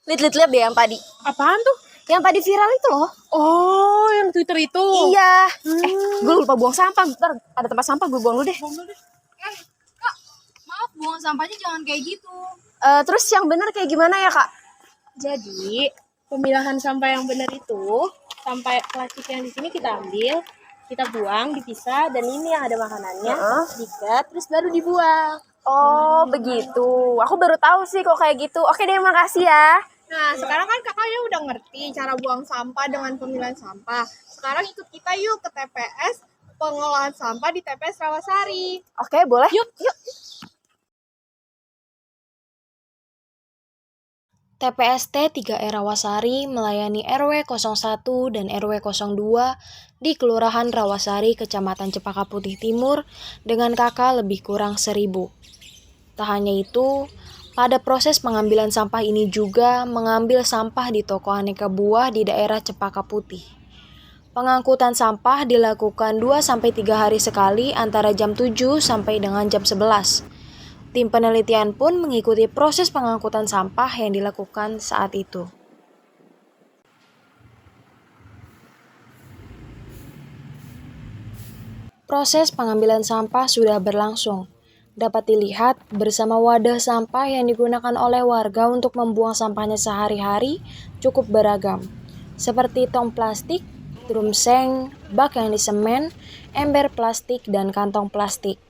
Lihat deh yang tadi. Apaan tuh? Yang tadi viral itu loh. Oh, yang Twitter itu. Iya. Gue lupa buang sampah. Bentar, ada tempat sampah gue buang dulu deh. Kak, maaf buang sampahnya jangan kayak gitu. Terus yang bener kayak gimana ya, Kak? Jadi, pemilahan sampah yang benar itu, sampah plastik yang di sini kita ambil, kita buang, dipisah, dan ini yang ada makanannya, diikat, terus baru dibuang. Oh, begitu. Aku baru tahu sih kok kayak gitu. Oke deh, makasih ya. Nah, sekarang kan kakaknya udah ngerti cara buang sampah dengan pemilahan sampah. Sekarang ikut kita yuk ke TPS pengolahan sampah di TPS Rawasari. Oke, boleh. Yuk. TPST 3R Rawasari melayani RW 01 dan RW 02 di Kelurahan Rawasari, Kecamatan Cempaka Putih Timur dengan KK lebih kurang 1.000. Tak hanya itu, pada proses pengambilan sampah ini juga mengambil sampah di toko aneka buah di daerah Cempaka Putih. Pengangkutan sampah dilakukan 2-3 hari sekali antara jam 7 sampai dengan jam 11. Tim penelitian pun mengikuti proses pengangkutan sampah yang dilakukan saat itu. Proses pengambilan sampah sudah berlangsung. Dapat dilihat bersama wadah sampah yang digunakan oleh warga untuk membuang sampahnya sehari-hari cukup beragam, seperti tong plastik, drum seng, bak yang disemen, ember plastik, dan kantong plastik.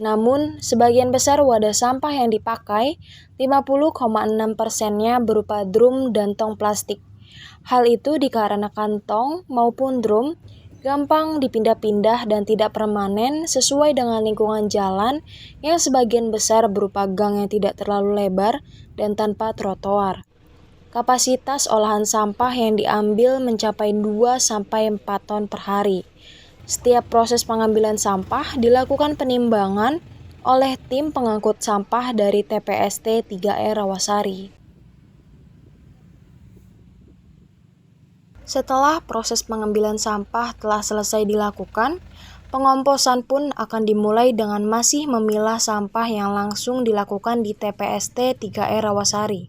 Namun, sebagian besar wadah sampah yang dipakai, 50,6%-nya berupa drum dan tong plastik. Hal itu dikarenakan tong maupun drum gampang dipindah-pindah dan tidak permanen sesuai dengan lingkungan jalan yang sebagian besar berupa gang yang tidak terlalu lebar dan tanpa trotoar. Kapasitas olahan sampah yang diambil mencapai 2-4 ton per hari. Setiap proses pengambilan sampah dilakukan penimbangan oleh tim pengangkut sampah dari TPST 3R Rawasari. Setelah proses pengambilan sampah telah selesai dilakukan, pengomposan pun akan dimulai dengan masih memilah sampah yang langsung dilakukan di TPST 3R Rawasari.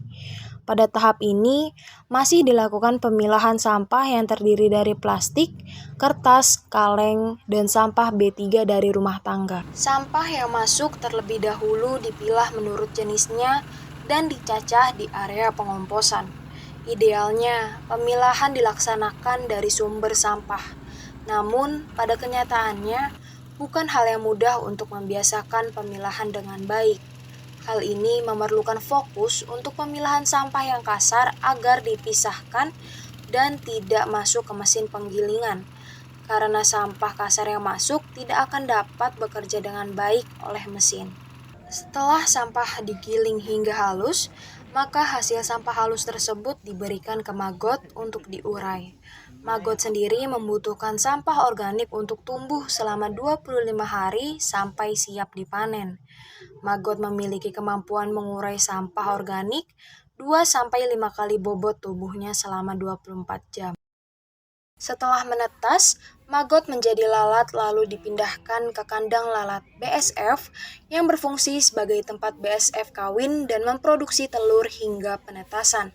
Pada tahap ini, masih dilakukan pemilahan sampah yang terdiri dari plastik, kertas, kaleng, dan sampah B3 dari rumah tangga. Sampah yang masuk terlebih dahulu dipilah menurut jenisnya dan dicacah di area pengomposan. Idealnya, pemilahan dilaksanakan dari sumber sampah. Namun, pada kenyataannya, bukan hal yang mudah untuk membiasakan pemilahan dengan baik. Hal ini memerlukan fokus untuk pemilahan sampah yang kasar agar dipisahkan dan tidak masuk ke mesin penggilingan. Karena sampah kasar yang masuk tidak akan dapat bekerja dengan baik oleh mesin. Setelah sampah digiling hingga halus, maka hasil sampah halus tersebut diberikan ke maggot untuk diurai. Maggot sendiri membutuhkan sampah organik untuk tumbuh selama 25 hari sampai siap dipanen. Maggot memiliki kemampuan mengurai sampah organik 2-5 kali bobot tubuhnya selama 24 jam. Setelah menetas, maggot menjadi lalat lalu dipindahkan ke kandang lalat BSF yang berfungsi sebagai tempat BSF kawin dan memproduksi telur hingga penetasan.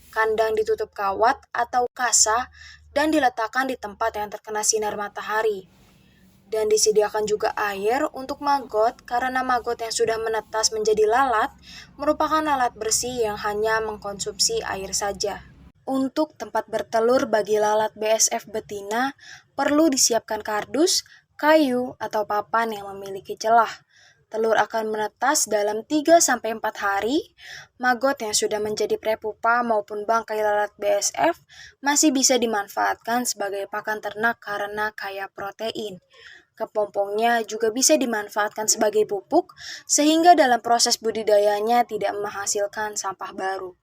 Kandang ditutup kawat atau kasa dan diletakkan di tempat yang terkena sinar matahari. Dan disediakan juga air untuk maggot karena maggot yang sudah menetas menjadi lalat merupakan lalat bersih yang hanya mengkonsumsi air saja. Untuk tempat bertelur bagi lalat BSF betina, perlu disiapkan kardus, kayu, atau papan yang memiliki celah. Telur akan menetas dalam 3-4 hari. Maggot yang sudah menjadi prepupa maupun bangkai lalat BSF masih bisa dimanfaatkan sebagai pakan ternak karena kaya protein. Kepompongnya juga bisa dimanfaatkan sebagai pupuk, sehingga dalam proses budidayanya tidak menghasilkan sampah baru.